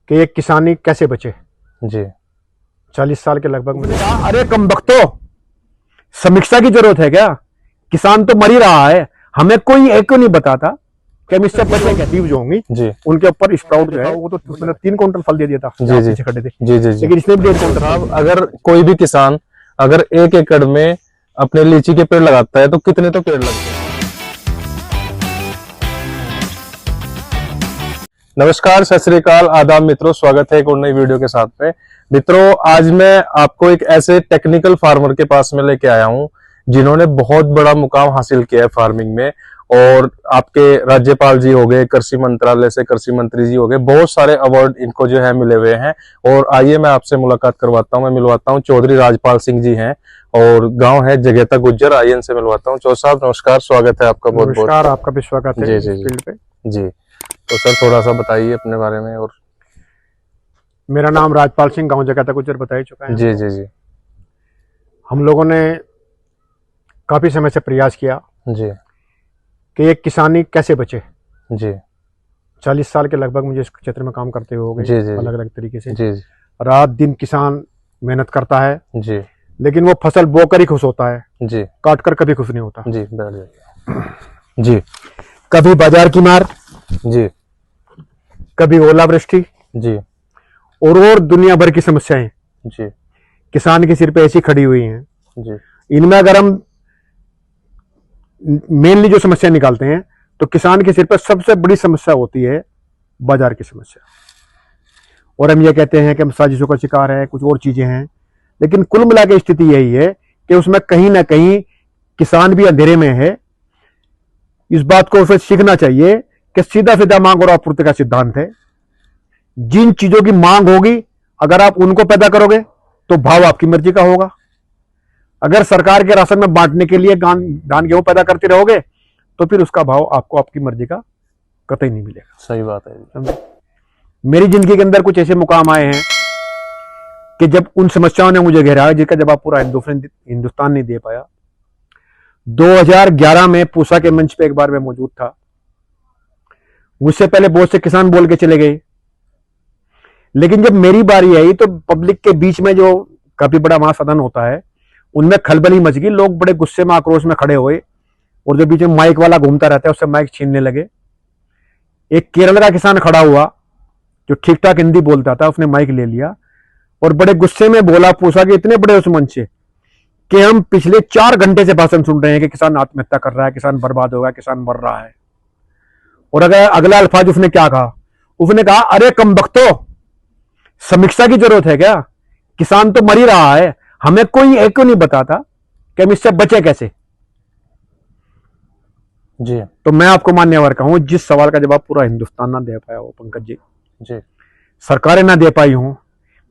कि एक किसानी कैसे बचे। जी 40 साल के लगभग मैंने कहा, अरे कम बख्तो, समीक्षा की जरूरत है क्या? किसान तो मर ही रहा है, हमें कोई एक क्यों नहीं बताता कि हम इससे बचे कैसे। जो होंगी जी उनके ऊपर स्प्राउट जो है वो तो उसने 3 क्विंटल फल दे दिया था। जी जी पीछे खड़े थे, जी जी जी लेकिन इसने भी 1.5 क्विंटल। साहब, अगर कोई भी किसान अगर 1 एकड़ में अपने लीची के पेड़ लगाता है तो कितने तो पेड़ लगते हैं। नमस्कार, सत श्री अकाल, आदाब मित्रों, स्वागत है एक और नई वीडियो के साथ में। मित्रों, आज मैं आपको एक ऐसे टेक्निकल फार्मर के पास में लेके आया हूं जिन्होंने बहुत बड़ा मुकाम हासिल किया है फार्मिंग में। और आपके राज्यपाल जी हो गए, कृषि मंत्रालय से कृषि मंत्री जी हो गए, बहुत सारे अवार्ड इनको जो है मिले हुए हैं। और आइए मैं आपसे मुलाकात करवाता हूं, मैं मिलवाता हूं। चौधरी राजपाल सिंह जी हैं और गांव है जगेता गुज्जर। आइए इनसे मिलवाता हूं। चौधरी साहब नमस्कार, स्वागत है आपका बहुत बहुत। नमस्कार, आपका भी स्वागत है जी जी फील्ड पे। जी। तो सर थोड़ा सा बताइए अपने बारे में। और मेरा नाम राजपाल सिंह, गांव जगह गुज्जर बता ही चुका है। जी जी जी हम लोगों ने काफी समय से प्रयास किया जी कि एक किसानी कैसे बचे। जी 40 साल के लगभग मुझे इस क्षेत्र में काम करते हुए हो जी गए, जी अलग अलग तरीके से। जी रात दिन किसान मेहनत करता है, जी लेकिन वो फसल बोकर ही खुश होता है, जी काट कर कभी खुश नहीं होता। जी बैठ जाइए। जी कभी बाजार की मार, जी कभी ओलावृष्टि जी और दुनिया भर की समस्याएं जी किसान के सिर पे ऐसी खड़ी हुई हैं। जी इनमें अगर हम मेनली जो समस्या निकालते हैं तो किसान के सिर पर सबसे बड़ी समस्या होती है बाजार की समस्या। और हम ये कहते हैं कि हम साजिशों का शिकार है, कुछ और चीजें हैं, लेकिन कुल मिला के स्थिति यही है कि उसमें कहीं ना कहीं किसान भी अंधेरे में है। इस बात को उसे सीखना चाहिए कि सीधा सीधा मांग और आपूर्ति का सिद्धांत है। जिन चीजों की मांग होगी, अगर आप उनको पैदा करोगे तो भाव आपकी मर्जी का होगा। अगर सरकार के राशन में बांटने के लिए धान गेहूं पैदा करते रहोगे तो फिर उसका भाव आपको आपकी मर्जी का कतई नहीं मिलेगा। सही बात है। समझे? मेरी जिंदगी के अंदर कुछ ऐसे मुकाम आए हैं कि जब उन समस्याओं ने मुझे घेरा, जिसका जवाब पूरा हिंदुस्तान नहीं दे पाया। 2011 में पूसा के मंच पे एक बार मैं मौजूद था। मुझसे पहले बहुत से किसान बोल के चले गए, लेकिन जब मेरी बारी आई तो पब्लिक के बीच में जो काफी बड़ा महासदन होता है उनमें खलबली मच गई। लोग बड़े गुस्से में, आक्रोश में खड़े हुए और जो बीच में माइक वाला घूमता रहता है उससे माइक छीनने लगे। एक केरल का किसान खड़ा हुआ जो ठीक ठाक हिंदी बोलता था, उसने माइक ले लिया और बड़े गुस्से में बोला, पूछा कि इतने बड़े उस मंच से कि हम पिछले 4 घंटे से भाषण सुन रहे हैं कि किसान आत्महत्या कर रहा है, किसान बर्बाद होगा, किसान मर रहा है। और अगर अगला अल्फाज उसने क्या कहा, उसने कहा, अरे कम बख्तो, समीक्षा की जरूरत है क्या? किसान तो मर ही रहा है, हमें कोई एक क्यों नहीं बताता कि हम इससे बचे कैसे। जी तो मैं आपको मान्यवर कहूं, जिस सवाल का जवाब पूरा हिंदुस्तान ना दे पाया हो पंकज जी, जी सरकारें ना दे पाई हूं।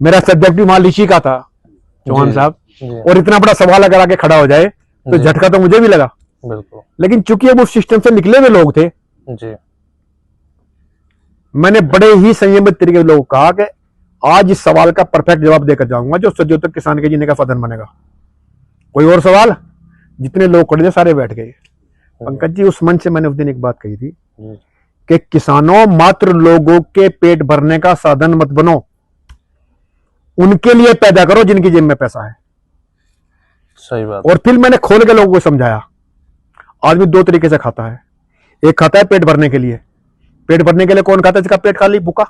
मेरा सब्जेक्ट भी वहां लीची का था, चौहान जी, साहब, जी और इतना बड़ा सवाल अगर आके खड़ा हो जाए तो जी। झटका तो मुझे भी लगा। बिल्कुल। लेकिन चूंकि अब उस सिस्टम से निकले हुए लोग थे, जी मैंने बड़े ही संयमित तरीके से लोगों को कहा कि आज इस सवाल का परफेक्ट जवाब देकर जाऊंगा जो सदियों तक किसान के जीने का साधन बनेगा। कोई और सवाल? जितने लोग खड़े थे सारे बैठ गए। पंकज जी, उस मंच से मैंने उस दिन एक बात कही थी जी कि किसानों, मात्र लोगों के पेट भरने का साधन मत बनो, उनके लिए पैदा करो जिनकी जेब में पैसा है। सही बात। और फिर मैंने खोल के लोगों को समझाया, आदमी 2 तरीके से खाता है। एक खाता है पेट भरने के लिए। पेट भरने के लिए कौन खाता है? जिसका पेट खाली, भूखा।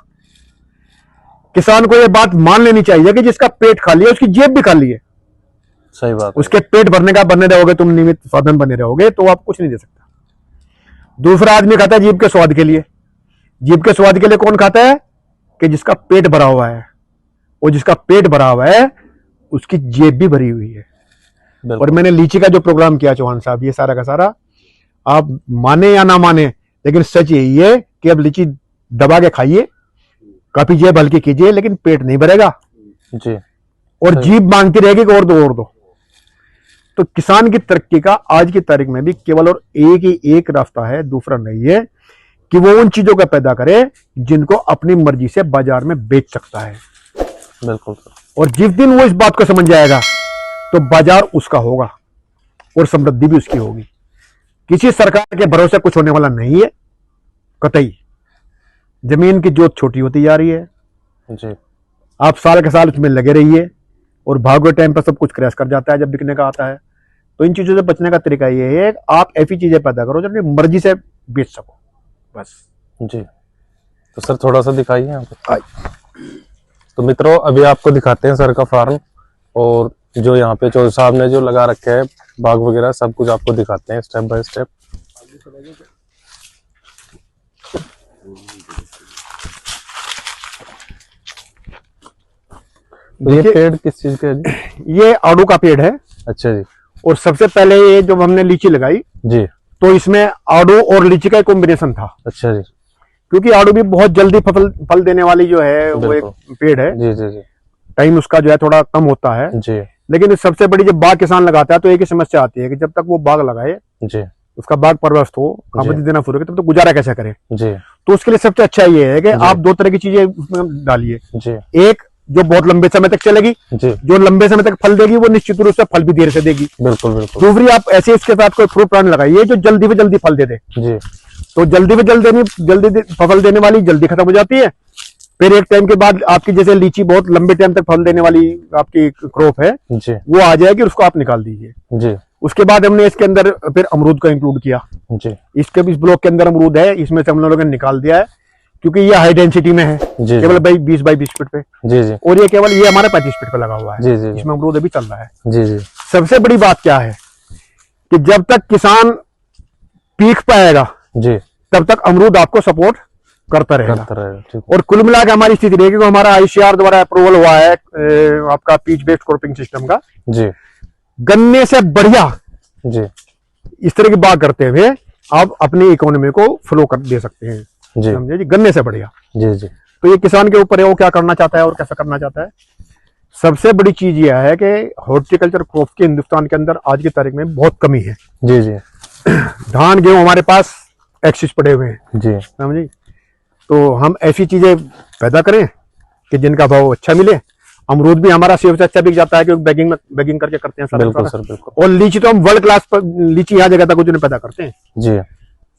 किसान को यह बात मान लेनी चाहिए कि जिसका पेट खाली है उसकी जेब भी खाली है। सही बात। उसके पेट भरने का बने रहोगे, तुम निमित्त साधन बने रहोगे तो आप कुछ नहीं दे सकता। दूसरा आदमी खाता है जीभ के स्वाद के लिए। जीभ के स्वाद के लिए कौन खाता है? कि जिसका पेट भरा हुआ है। और जिसका पेट भरा हुआ है उसकी जेब भी भरी हुई है। और मैंने लीची का जो प्रोग्राम किया चौहान साहब, ये सारा का सारा, आप माने या ना माने, लेकिन सच यही है कि अब लीची दबा के खाइए, काफी जेब हल्की कीजिए, लेकिन पेट नहीं भरेगा जी। और जीभ मांगती रहेगी कि और दो और दो। तो किसान की तरक्की का आज की तारीख में भी केवल और एक ही एक रास्ता है, दूसरा नहीं है, कि वो उन चीजों का पैदा करे जिनको अपनी मर्जी से बाजार में बेच सकता है। बिल्कुल। और जिस दिन वो इस बात को समझ जाएगा तो बाजार उसका होगा और समृद्धि भी उसकी होगी। किसी सरकार के भरोसे कुछ होने वाला नहीं है, कतई। जमीन की जोत छोटी होती जा रही है, जी आप साल के साल उसमें लगे रहिए और भागो टाइम पर सब कुछ क्रैश कर जाता है जब बिकने का आता है। तो इन चीजों से बचने का तरीका ये है, आप ऐसी चीजें पैदा करो जो अपनी मर्जी से बेच सको, बस। जी। तो सर थोड़ा सा दिखाइए यहाँ पे। तो मित्रों अभी आपको दिखाते हैं सर का फार्म, और जो यहाँ पे चौधरी साहब ने जो लगा रखे है बाग वगैरह सब कुछ आपको दिखाते हैं स्टेप बाय स्टेप। ये पेड़ किस चीज का है जी? ये आड़ू का पेड़ है। अच्छा जी। और सबसे पहले ये जब हमने लीची लगाई जी तो इसमें आड़ू और लीची का कॉम्बिनेशन था। अच्छा जी। क्योंकि आड़ू भी बहुत जल्दी फल देने वाली जो है वो एक पेड़ है। जी जी जी। टाइम उसका जो है थोड़ा कम होता है जी। लेकिन सबसे बड़ी जब बाग किसान लगाता है तो एक ही समस्या आती है कि जब तक वो बाग लगाए, जी उसका बाग परवस्त हो, आमदनी देना शुरू करे, तब तो गुजारा कैसे करे। जी। तो उसके लिए सबसे अच्छा ये है कि आप दो तरह की चीजें उसमें डालिए। जी। एक जो बहुत लंबे समय तक चलेगी, जी। जो लंबे समय तक फल देगी वो निश्चित रूप से फल भी देर से देगी। बिल्कुल बिल्कुल। दूसरी आप ऐसे इसके साथ कोई फ्रूट प्लांट लगाइए जो जल्दी से जल्दी फल दे दे। जी। तो जल्दी फल देने वाली जल्दी खत्म हो जाती है। फिर एक टाइम के बाद आपकी जैसे लीची बहुत लंबे टाइम तक फल देने वाली आपकी क्रॉप है, जी। वो आ जाएगी, उसको आप निकाल दीजिए। जी। उसके बाद हमने इसके अंदर फिर अमरूद का इंक्लूड किया। जी। इसके भी इस ब्लॉक के अंदर अमरूद है, इसमें से हम लोगों ने निकाल दिया है क्योंकि ये हाई डेंसिटी में है। जी। केवल भाई 20 बाई 20 फीट पे। जी जी। और ये केवल ये हमारा 35 फीट पे लगा हुआ है। जी जी। इसमें अमरूद अभी चल रहा है। जी जी। सबसे बड़ी बात क्या है कि जब तक किसान पीक पाएगा जी तब तक अमरूद आपको सपोर्ट करता रहेगा। ठीक। और कुल मिला के हमारी स्थिति रहेगी कि हमारा आईसीआर द्वारा अप्रूवल हुआ है आपका पीच बेस्ड क्रॉपिंग सिस्टम का। जी। गन्ने से बढ़िया जी। इस तरह की बात करते हुए आप अपनी इकोनॉमी को फ्लो कर दे सकते हैं। जी। समझे जी, गन्ने से बढ़िया। जी जी। तो ये किसान के ऊपर है, वो क्या करना चाहता है और कैसा करना चाहता है। सबसे बड़ी चीज यह है कि हॉर्टिकल्चर क्रॉप के हिंदुस्तान के अंदर आज की तारीख में बहुत कमी है। जी जी। धान गेहूं हमारे पास एक्सिस पड़े हुए हैं। जी। समझे। तो हम ऐसी चीजें पैदा करें कि जिनका भाव अच्छा मिले। अमरूद भी हमारा सेब से अच्छा बिक जाता है क्योंकि बैगिंग करके करते हैं सारा। बिल्कुल सर बिल्कुल। और लीची तो हम वर्ल्ड क्लास लीची यहाँ जगह तक कुछ पैदा करते हैं। जी।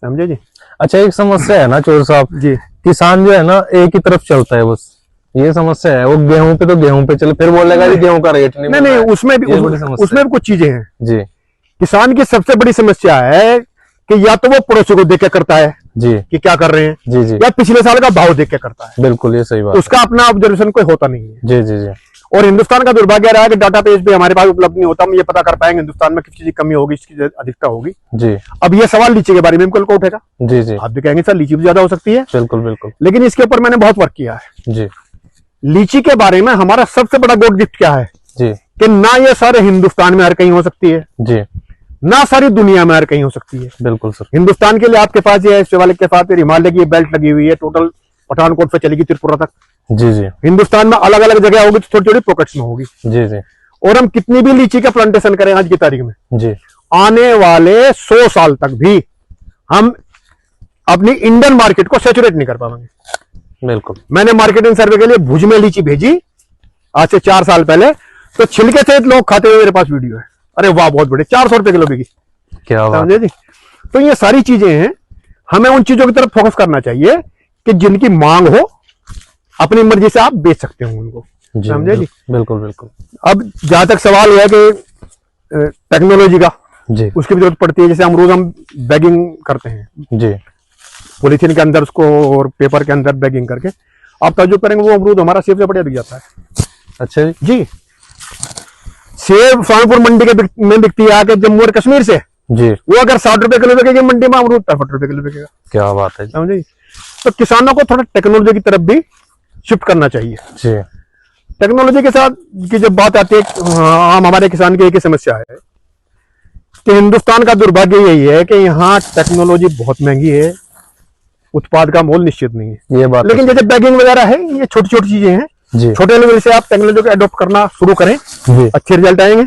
समझे जी। अच्छा एक समस्या है ना चौधरी साहब जी, किसान जो है ना एक ही तरफ चलता है, बस ये समस्या है। वो गेहूं पे तो गेहूं पे चले, फिर बोलेगा कि गेहूं का रेट नहीं मिल रहा है। नहीं, उसमें भी कुछ चीजें हैं। जी। किसान की सबसे बड़ी समस्या है कि या तो वो पड़ोसी को देख के करता है जी कि क्या कर रहे हैं, जी जी। या पिछले साल का भाव देख के करता है। बिल्कुल ये सही बात। उसका अपना ऑब्जर्वेशन कोई होता नहीं है। जी जी जी। और हिंदुस्तान का दुर्भाग्य रहा है कि डाटा बेस भी हमारे पास उपलब्ध नहीं होता। हम ये पता कर पाएंगे हिंदुस्तान में किस चीज की कमी होगी, इसकी अधिकता होगी। जी। अब ये सवाल लीची के बारे में कल को उठेगा। जी जी। आप भी कहेंगे सर लीची भी ज्यादा हो सकती है। बिल्कुल बिल्कुल। लेकिन इसके ऊपर मैंने बहुत वर्क किया है। जी। लीची के बारे में हमारा सबसे बड़ा गॉड गिफ्ट क्या है जी। कि ना ये सारे हिंदुस्तान में हर कहीं हो सकती है, जी। ना सारी दुनिया में हर कहीं हो सकती है। बिल्कुल सर। हिंदुस्तान के लिए आपके पास ये शिवालिक के साथ हिमालय की बेल्ट लगी हुई है, टोटल पठानकोट से चलेगी त्रिपुरा तक। जी जी। हिंदुस्तान में अलग अलग जगह होगी तो छोटी छोटी पॉकेट्स में होगी। जी जी। और हम कितनी भी लीची का प्लांटेशन करें आज की तारीख में, जी। आने वाले 100 साल तक भी हम अपनी इंडियन मार्केट को सैचुरेट नहीं कर पाएंगे। बिल्कुल। मैंने मार्केटिंग सर्वे के लिए भुज में लीची भेजी आज से 4 साल पहले, तो छिलके सहित लोग खाते हुए मेरे पास वीडियो है। अरे वाह बहुत बड़े, 400 रुपए किलो बिकी। क्या बात। समझे जी। तो ये सारी चीजें हैं, हमें उन चीजों की तरफ फोकस करना चाहिए कि जिनकी मांग हो, अपनी मर्जी से आप बेच सकते हो उनको। समझे जी। बिल्कुल बिल्कुल। अब जहां तक सवाल है कि टेक्नोलॉजी का, जी। उसकी भी जरूरत पड़ती है। जैसे अमरूद हम बैगिंग करते हैं जी। पॉलीथीन के अंदर उसको और पेपर के अंदर बैगिंग करके, आप ताज्जुब करेंगे वो अमरूद हमारा सेब से बढ़िया बिक जाता है। अच्छा जी। जी। सेब स्वामीपुर मंडी में बिकती है आके जम्मू और कश्मीर से। जी। वो अगर 60 रुपए किलो बिकेगी मंडी में, अमरूद 65 रुपए किलो बिकेगा। क्या बात है। समझे। तो किसानों को थोड़ा टेक्नोलॉजी की तरफ भी शिफ्ट करना चाहिए। जी। टेक्नोलॉजी के साथ की जब बात आती है, आम हमारे किसान की एक ही समस्या है कि हिंदुस्तान का दुर्भाग्य यही है कि यहाँ टेक्नोलॉजी बहुत महंगी है, उत्पाद का मोल निश्चित नहीं है। ये बात। लेकिन जैसे बैगिंग वगैरह है, ये छोटी छोटी चीजें हैं। जी। छोटे लेवल से आप टेक्नोलॉजी को अडॉप्ट करना शुरू करें, जी। अच्छे रिजल्ट आएंगे।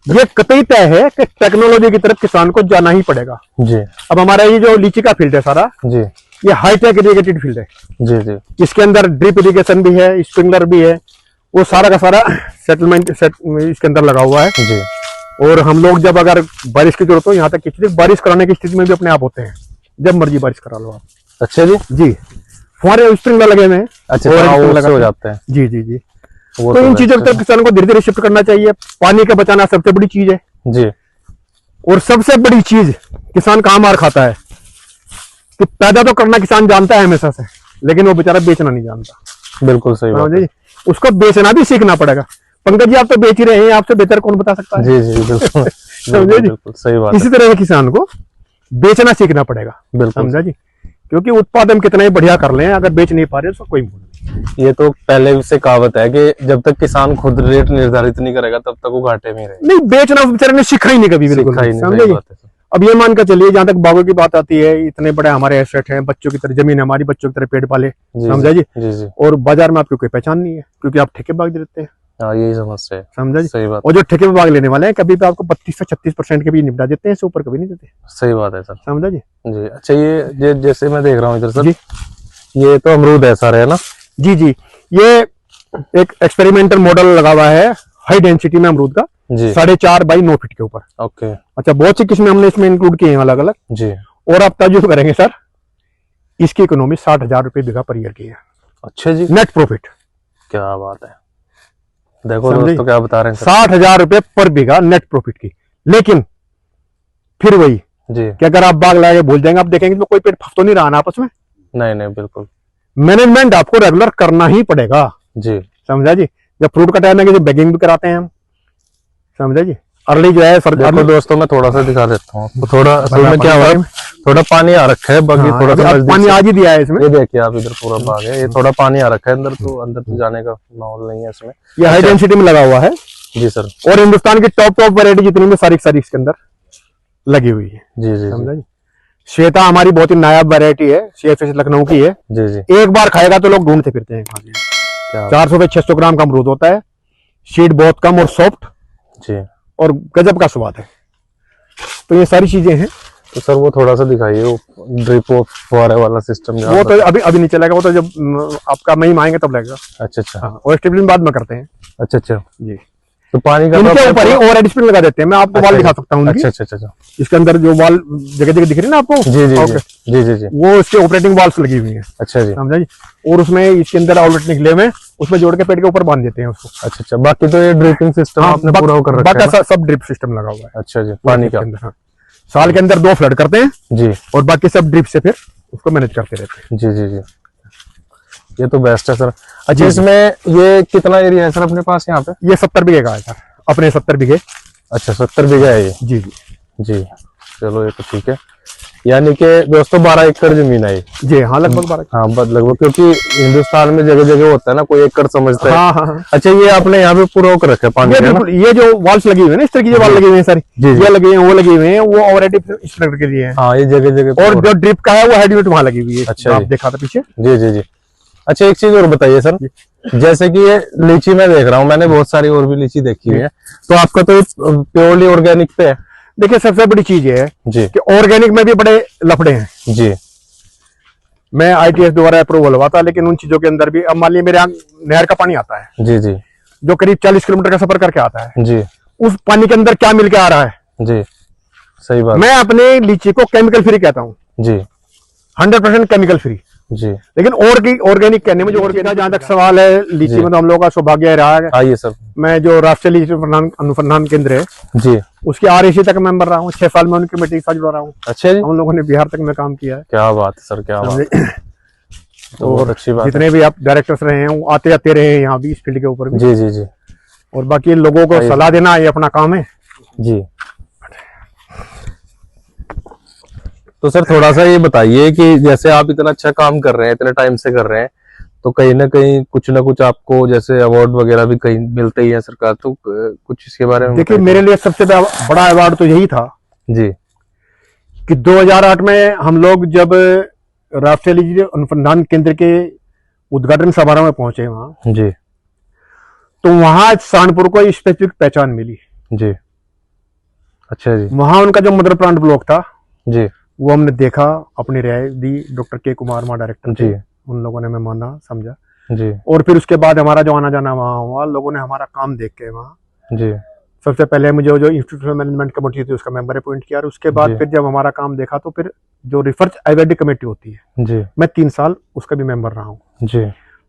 ये कतई तय है कि टेक्नोलॉजी की तरफ किसान को जाना ही पड़ेगा। जी। अब हमारा ये जो लीची का फील्ड है सारा, जी। ये हाईटेक इरिगेटेड फील्ड है। जी जी। इसके अंदर ड्रिप इरिगेशन भी है, स्प्रिंकलर भी है, वो सारा का सारा सेटलमेंट इसके अंदर लगा हुआ है। जी। और हम लोग जब अगर बारिश की जरूरत हो, यहाँ तक कि बारिश कराने की स्थिति में भी अपने आप होते हैं, जब मर्जी बारिश करा लो आप। अच्छा जी। जी। फुहारे स्प्रिंग लगे हुए हैं। अच्छा, और हाँ, स्प्रिंग वो लगाते हो हैं। जाते हैं। जी जी जी। वो तो इन best चीजों की है। तरफ किसानों को धीरे धीरे शिफ्ट करना चाहिए। पानी का बचाना सबसे बड़ी चीज है, जी और सबसे बड़ी चीज किसान कहाँ मार खाता है कि पैदा तो करना किसान जानता है हमेशा से, लेकिन वो बेचारा बेचना नहीं जानता। बिल्कुल सही बात समझे है। जी? उसको बेचना भी सीखना पड़ेगा। पंकज जी, आप तो बेच ही रहे हैं, आपसे बेहतर कौन बता सकता है? जी जी बिल्कुल समझे बिल्कुल जी? बिल्कुल सही बात इसी है। तरह किसान को बेचना सीखना पड़ेगा। बिल्कुल समझा जी? क्योंकि उत्पादन कितना ही बढ़िया कर लें, अगर बेच नहीं पा रहे तो कोई मूल्य नहीं। ये तो पहले से कहावत है कि जब तक किसान खुद रेट निर्धारित नहीं करेगा तब तक वो घाटे में ही रहेगा। नहीं, बेचना बेचारे ने सीखा ही नहीं कभी, बिल्कुल सीखा ही नहीं। नहीं, समझे सही जी? बात है सर। अब ये मान कर चलिए, जहां तक बागों की बात आती है, इतने बड़े हमारे एसेट हैं, बच्चों की तरह जमीन है हमारी, बच्चों की तरह पेड़ पाले। जी समझा जी? जी जी। और बाजार में आपकी कोई पहचान नहीं है, क्योंकि आप ठेके बाग देते हैं। हाँ, यही समस्या है। समझा जी? सही बात, और जो ठेके पे बाग लेने वाले हैं, कभी भी आपको 32 से 36% के भी निपटा देते हैं, इससे ऊपर कभी नहीं देते। सही बात है सर। समझा जी? जी अच्छा, ये जैसे मैं देख रहा हूँ इधर सर, जी ये तो अमरूद है सारे, है ना? जी जी। ये एक एक्सपेरिमेंटल मॉडल लगा हुआ है हाई डेंसिटी में अमरूद का, जी 4.5 बाई 9 फीट के ऊपर। ओके। अच्छा, बहुत सी किस्में हमने इसमें इंक्लूड किए हैं अलग अलग। जी और आप तजुर्बा करेंगे सर, इसकी इकोनॉमी 60,000 रुपए बीघा पर ईयर की है, अच्छा जी, नेट प्रॉफिट। क्या बात है। देखो समझे? दोस्तों क्या बता रहे हैं सर। 60,000 रुपए पर बीघा नेट प्रॉफिट की। लेकिन फिर वही जी कि अगर आप बाग लगा भूल जाएंगे, आप देखेंगे तो कोई पेड़ फंस तो नहीं रहा ना आपस में। नहीं नहीं बिल्कुल। मैनेजमेंट आपको रेगुलर करना ही पड़ेगा। जी समझा जी? जब फ्रूट का टाइम है कि बैगिंग भी कराते हैं हम। समझा जी? अर्ली जो है सर, देखो दोस्तों, मैं थोड़ा सा दिखा देता हूँ आपको। थोड़ा असल में क्या हुआ, थोड़ा पानी आ रखा है, बाकी थोड़ा सा नजदीक पानी से- आज ही दिया है इसमें। ये देखिए आप, इधर पूरा बाग है, ये थोड़ा पानी आ रखा है अंदर, तो अंदर तो जाने का माहौल नहीं है इसमें। ये हाई अच्छा। डेंसिटी में लगा हुआ है, जी सर। और हिंदुस्तान की टॉप वैरायटी जितनी भी सारी सारी इसके अंदर लगी हुई है। जी जी समझा जी? श्वेता हमारी बहुत ही नायाब वैरायटी है, CFS लखनऊ की है। जी जी। एक बार खाएगा तो लोग ढूंढते फिरते हैं खाने। क्या 400 से 600 ग्राम का अमरूद होता है, शीट बहुत कम और सॉफ्ट, जी। और गजब का स्वाद है। तो ये सारी चीजें हैं। तो सर वो थोड़ा सा दिखाइए, वो ड्रिप और फुहारे वाला सिस्टम। वो तो अभी अभी नहीं चलेगा, वो तो जब आपका मई में आएंगे तब लगेगा। अच्छा अच्छा हाँ, और स्ट्रिपलिंग बाद में करते हैं अच्छा अच्छा। जी। तो पानी का इनके तो ऊपर ही ओवर स्प्रिंग लगा देते हैं। मैं आपको अच्छा, वाल दिखा सकता हूँ उनकी। अच्छा अच्छा अच्छा। इसके अंदर जो वाल जगह जगह दिख रही है ना आपको, जी जी जी ओके, जी जी जी। वो इसके ऑपरेटिंग वाल्स लगी हुई है। अच्छा जी। समझा जी? और उसमें इसके अंदर आउटलेट निकले हुए हैं, उसमें जोड़ के पेड़ के ऊपर बांध देते हैं उसको। अच्छा अच्छा, बाकी तो ये ड्रिपिंग सिस्टम आपने पूरा वो कर रखा है बाकी ना? सब ड्रिप सिस्टम लगा हुआ है अच्छा जी, पानी इसके का। अंदर। हाँ। साल के अंदर 2 फ्लड करते हैं, जी और बाकी सब ड्रिप से फिर उसको मैनेज करते रहते हैं। जी जी जी। ये तो बेस्ट है सर। अच्छा, जी। इसमें ये कितना एरिया है सर अपने पास यहाँ पे? ये 70 बीघे का है सर, अपने 70 बीघे। अच्छा, 70 बीघा है ये। जी जी जी चलो, ये तो ठीक है। यानी कि दोस्तों 12 एकड़ जमीन है ये। जी। हाँ, लगभग 12। हाँ बस लगभग, क्योंकि हिंदुस्तान में जगह जगह होता है ना, कोई एकड़ समझता है। हाँ हाँ हाँ। अच्छा, ये आपने यहाँ पे पूरा होकर रखा है पानी ये का, है ना? बिल्कुल, ये जो वॉल्स लगी हुई है ना, इस तरह की जो वॉल लगी हुई है सारी, जी, जी। ये लगी हैं, वो लगी हुई हैं, वो ऑलरेडी स्ट्रक्चर के लिए है। हाँ, ये जगह जगह और जो ड्रिप का है वो हेड यूनिट वहां लगी हुई है। अच्छा जो आप जी। देखा था पीछे। जी जी जी। अच्छा, एक चीज और बताइए सर, जैसे कि ये लीची मैं देख रहा हूँ, मैंने बहुत सारी और भी लीची देखी हुई है, तो आपका तो प्योरली ऑर्गेनिक पे है? देखिए, सबसे बड़ी चीज ये है जी कि ऑर्गेनिक में भी बड़े लफड़े हैं। जी मैं ITS द्वारा अप्रूवल हुआ था, लेकिन उन चीजों के अंदर भी, अब मान लीजिए मेरे यहाँ नहर का पानी आता है जी जी जो करीब 40 किलोमीटर का सफर करके आता है, जी उस पानी के अंदर क्या मिल के आ रहा है? जी। सही बात। मैं अपने लीची को केमिकल फ्री कहता हूँ, जी 100% केमिकल फ्री। जी। लेकिन ऑर्गेनिक कहने में जो ऑर्गेनिक, जहां तक सवाल है लीची जी। में, तो हम लोगों का सौभाग्य रहा है। आइए सर। मैं जो राष्ट्रीय लीची अनुसंधान केंद्र है, जी। उसके RAC तक मेंबर रहा हूँ। 6 साल में उनकी कमेटी के साथ जुड़ा रहा हूँ। अच्छा जी, हम लोगों ने बिहार तक में काम किया है। क्या बात है सर, क्या बात है। तो बहुत अच्छी बात है। जितने भी आप डायरेक्टर्स रहे हैं, वो आते आते रहे हैं यहाँ भी, इस फील्ड के ऊपर भी। जी जी जी और बाकी लोगों को आइए। सलाह देना ये अपना काम है। जी। तो सर थोड़ा सा ये बताइए कि जैसे आप इतना अच्छा काम कर रहे हैं, इतने टाइम से कर रहे हैं, तो कहीं ना कहीं कुछ ना कुछ आपको जैसे अवार्ड वगैरह भी कहीं मिलते ही है सरकार, तो कुछ इसके बारे में देखिए, बताइए। मेरे लिए सबसे बड़ा अवार्ड तो यही था जी कि 2008 में हम लोग जब राष्ट्रीय लीची अनुसंधान केंद्र के उद्घाटन समारोह में पहुंचे वहां, जी तो वहां सहारनपुर को स्पेसिफिक पहचान मिली। जी। अच्छा जी। वहां उनका जो मदर प्लांट ब्लॉक था, जी वो हमने देखा, अपनी राय दी। डॉक्टर के कुमार वहां डायरेक्टर थे, जी उन लोगों ने हमें माना, समझा। जी और फिर उसके बाद हमारा जो आना जाना वहां हुआ, लोगों ने हमारा काम देख के वहां जी सबसे पहले मुझे जो इंस्टीट्यूशनल मैनेजमेंट कमेटी थी उसका मेंबर अपॉइंट किया, और उसके बाद जी। फिर जब हमारा काम देखा तो फिर जो रिसर्च एवॉर्डी कमेटी होती है, जी मैं 3 साल उसका भी मेंबर रहा हूँ। जी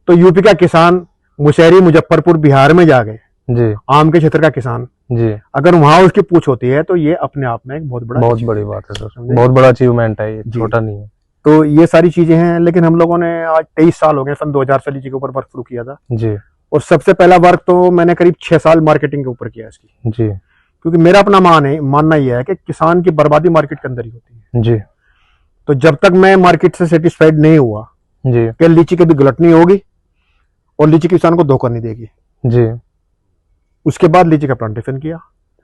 तो यूपी का किसान मुशहरी मुजफ्फरपुर बिहार में जा गए, जी आम के क्षेत्र का किसान, जी, अगर वहां उसकी पूछ होती है तो ये अपने आप में एक बहुत बड़ा बहुत achievement बड़ी है। बात है सर, समझे? बहुत बड़ा अचीवमेंट है ये, जी। छोटा नहीं है। तो ये सारी चीजें हैं, लेकिन हम लोगों ने आज 23 साल हो गए, सन 2000 से लीची के ऊपर वर्क शुरू किया था, जी और सबसे पहला वर्क तो मैंने करीब 6 साल मार्केटिंग के ऊपर किया इसकी, जी क्योंकि मेरा अपना मानना यह है कि किसान की बर्बादी मार्केट के अंदर ही होती है। जी तो जब तक मैं मार्केट से सेटिस्फाइड नहीं हुआ जी कि लीची कभी गलत नहीं होगी और लीची किसान को धोखा नहीं देगी, जी उसके बाद लीची का प्लांटेशन किया।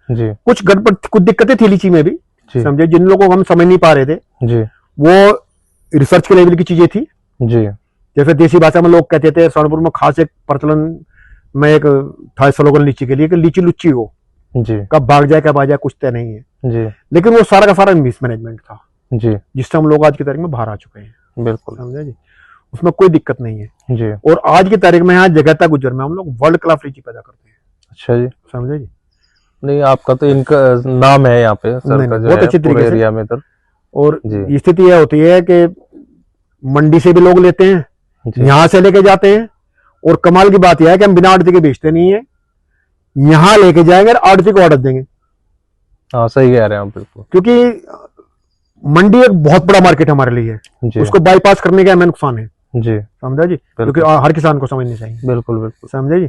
जी कुछ गड़बड़, कुछ दिक्कतें थी लीची में भी, जी समझे, जिन लोगों को हम समझ नहीं पा रहे थे, जी वो रिसर्च के लेवल की चीजें थी। जी जैसे देसी भाषा में लोग कहते थे, सोनपुर में खास एक प्रचलन में एक था स्लोगन लीची के लिए कि लीची लुच्ची हो, जी कब भाग जाए कब आ जाए कुछ तय नहीं है। जी लेकिन वो सारा का सारा मिसमैनेजमेंट था, जी जिससे हम लोग आज की तारीख में बाहर आ चुके हैं। बिल्कुल समझे जी, उसमें कोई दिक्कत नहीं है। जी। और आज की तारीख में यहाँ जगता गुजर में हम लोग वर्ल्ड क्लास लीची पैदा करते हैं। अच्छा जी, समझे जी। नहीं आपका तो इनका नाम है यहाँ पे सर नहीं, का, नहीं, जो बहुत है अच्छी पूरे तरीके से। एरिया में तो। और जी स्थिति यह होती है कि मंडी से भी लोग लेते हैं, जी यहाँ से लेके जाते हैं, और कमाल की बात यह है कि हम बिना आड़ती के बेचते नहीं है, यहाँ लेके जाएंगे और आड़ती को ऑर्डर देंगे, हाँ सही कह रहे हैं आप बिल्कुल। क्योंकि मंडी एक बहुत बड़ा मार्केट हमारे लिए है, जी उसको बाईपास करने का हमें नुकसान है। जी समझा जी, क्योंकि हर किसान को समझनी चाहिए। बिल्कुल बिल्कुल। समझे जी।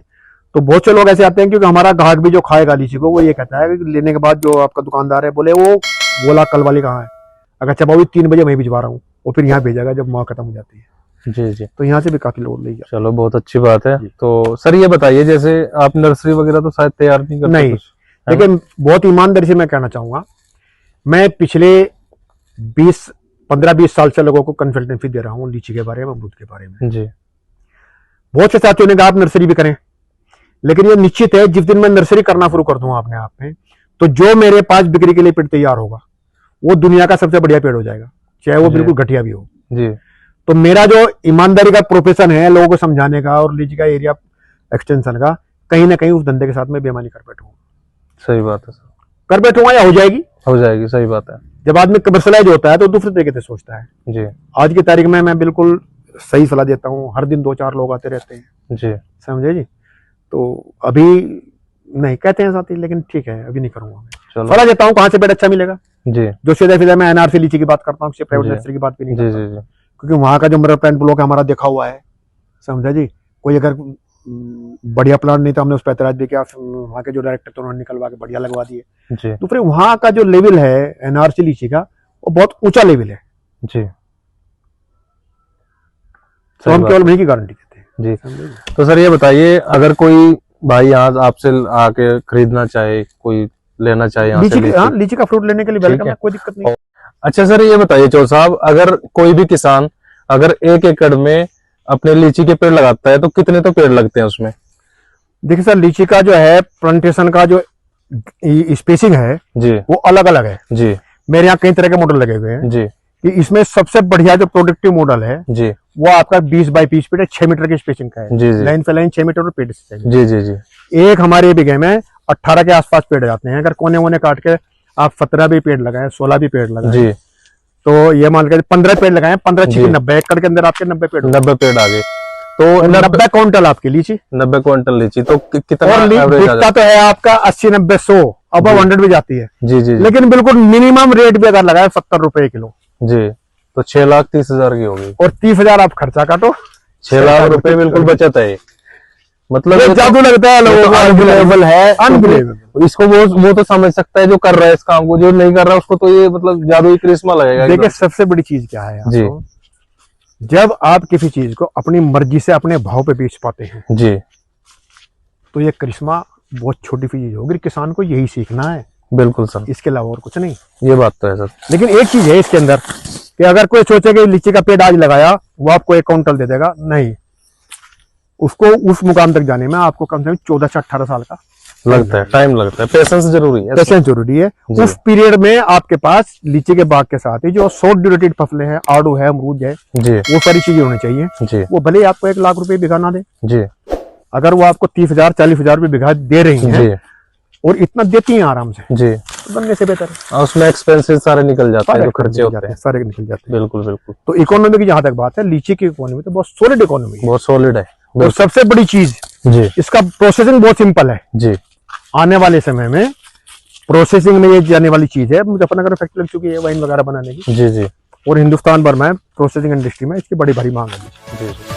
तो बहुत से लोग ऐसे आते हैं, क्योंकि हमारा ग्राहक भी जो खाएगा लीची को वो ये कहता है कि लेने के बाद जो आपका दुकानदार है बोले वो बोला कल वाली कहाँ है, अगर चलो अभी 3 बजे मैं भिजवा रहा हूँ, और फिर यहाँ भेजेगा जब माह खत्म हो जाती है। जी जी, तो यहाँ से भी काफी लोग ले जाते चलो बहुत अच्छी बात है। जी। तो सर ये बताइए, जैसे आप नर्सरी वगैरह तो शायद तैयार नहीं करते नहीं। कुछ, हैं। लेकिन बहुत ईमानदारी से मैं कहना चाहूंगा, मैं पिछले 15-20 साल से लोगों को कंसल्टेंसी दे रहा हूँ लीची के बारे में, अमरूद के बारे में। जी बहुत से साथियों ने कहा आप नर्सरी भी करें, लेकिन ये निश्चित है जिस दिन मैं नर्सरी करना शुरू कर दूंगा अपने आप में, तो जो मेरे पास बिक्री के लिए पेड़ तैयार होगा वो दुनिया का सबसे बढ़िया पेड़ हो जाएगा, चाहे वो जी। बिल्कुल घटिया भी हो। जी तो मेरा जो ईमानदारी का प्रोफेशन है लोगों को समझाने का और लीची का एरिया एक्सटेंशन का, कहीं ना कहीं उस धंधे के साथ में बेईमानी कर बैठूंगा, सही बात है सर, कर बैठूंगा या हो जाएगी। हो जाएगी, सही बात है। जब आदमी कमर्शलाइज होता है तो दूसरे तरीके से सोचता है। जी आज की तारीख में मैं बिल्कुल सही सलाह देता हूँ, हर दिन 2-4 लोग आते रहते हैं। जी समझे जी। तो अभी नहीं कहते हैं साथी, लेकिन ठीक है अभी नहीं करूंगा मैं। चलो सलाह देता हूँ कहाँ से पेड़ अच्छा मिलेगा, जी जो सीधा सीधा मैं एनआर से लीची की बात करता हूँ, प्राइवेट जी। नर्सरी की बात भी नहीं जी करता, जी जी क्योंकि वहाँ का जो मेरा प्लांट ब्लॉक है हमारा देखा हुआ है। समझा जी। कोई अगर बढ़िया प्लांट नहीं तो हमने उस पर ऐतराज भी किया, वहाँ के जो डायरेक्टर थे उन्होंने निकलवा के बढ़िया लगवा दिए। जी तो फिर वहाँ का जो लेवल है एनआरसी लीची का वो बहुत ऊंचा लेवल है, जी, तो हम केवल वहीं की गारंटी देते हैं। जी। समझे जी? तो सर ये बताइए, अगर कोई भाई यहाँ आपसे आके खरीदना चाहे, कोई लेना चाहे यहाँ से लीची, हाँ लीची का फ्रूट लेने के लिए वेलकम है, कोई दिक्कत नहीं। अच्छा सर ये बताइए चौधरी साहब, अगर कोई भी किसान अगर 1 एकड़ में अपने लीची के पेड़ लगाता है तो कितने तो पेड़ लगते हैं उसमें? देखिए सर, लीची का जो है प्लांटेशन का जो स्पेसिंग है जी वो अलग अलग है। जी मेरे यहाँ कई तरह के मॉडल लगे हुए हैं, जी कि इसमें सबसे बढ़िया जो प्रोडक्टिव मॉडल है जी वो आपका 20 बाई 20 फीट है, 6 मीटर की स्पेसिंग का है। जी जी लाइन पे लाइन 6 मीटर और पेड़ से चाहिए। जी जी जी एक हमारे बिघे में 18 के आसपास पेड़ जाते हैं। अगर कोने वोने काट के आप 17 भी पेड़ लगाए, 16 भी पेड़ लगाए, जी, तो ये मान लीजिए 15 पेड़ लगाए, 15 जी। 6 90 एकड़ के अंदर आपके 90 पेड़ 90 पेड़ आ गए तो 90 क्विंटल आपकी लीची। 90 क्विंटल लीची तो कितना और एवरेज आ बिकता तो है आपका 80 90 100 अब 100 भी जाती है, जी जी जी लेकिन बिल्कुल मिनिमम रेट भी अगर लगाए 70 रुपए किलो, जी, तो 6,30,000 की होगी। और 30,000 आप खर्चा काटो, 6 लाख रुपए बिल्कुल बचत है। मतलब ये जादू लगता है लोगों को, अनबिलीवेबल है। अनबिलीवेबल। इसको वो तो समझ सकता है जो कर रहा है इस काम को, जो नहीं कर रहा है उसको तो ये मतलब जादुई करिश्मा लगेगा। देखिए सबसे बड़ी चीज क्या है जी। आपको, जब आप किसी चीज को अपनी मर्जी से अपने भाव पे बेच पाते हैं जी तो ये करिश्मा बहुत छोटी चीज होगी। किसान को यही सीखना है, बिल्कुल सर, इसके अलावा और कुछ नहीं। ये बात तो है सर। लेकिन एक चीज है इसके अंदर कि अगर कोई सोचे कि लीची का पेड़ आज लगाया वो आपको 1 क्विंटल दे देगा, नहीं, उसको उस मुकाम तक जाने में आपको कम से कम 14 से 18 साल का लगता है, टाइम लगता है, पेशेंस जरूरी है। पेशेंस जरूरी है। जी। उस पीरियड में आपके पास लीची के बाग के साथ ही जो शॉर्ट ड्यूरेटेड फसलें हैं, आड़ू है, अमरूद है, जी वो सारी चीजें होनी चाहिए। जी वो भले ही आपको 1 लाख रुपए बिघा ना दे, जी अगर वो आपको 30,000 40,000 रुपए बिघा दे रही जी हैं और इतना देती हैं आराम से, जी। तो बनने से बेहतर है। और उसमें एक्सपेंसेस सारे निकल जाते हैं, सारे जो खर्चे होते हैं सारे निकल जाते हैं। बिल्कुल बिल्कुल। तो इकोनॉमी की जहां तक बात है, लीची की इकोनॉमी तो बहुत सॉलिड इकोनॉमी है। बहुत सॉलिड है। और सबसे बड़ी चीज, जी इसका प्रोसेसिंग बहुत सिंपल है। जी। आने वाले समय में प्रोसेसिंग में ये जाने वाली चीज है। मुजफ्फरनगर में फैक्ट्री लग चुकी है वाइन वगैरह बनाने की, जी जी और हिंदुस्तान भर में प्रोसेसिंग इंडस्ट्री में इसकी बड़ी भारी मांग है। जी।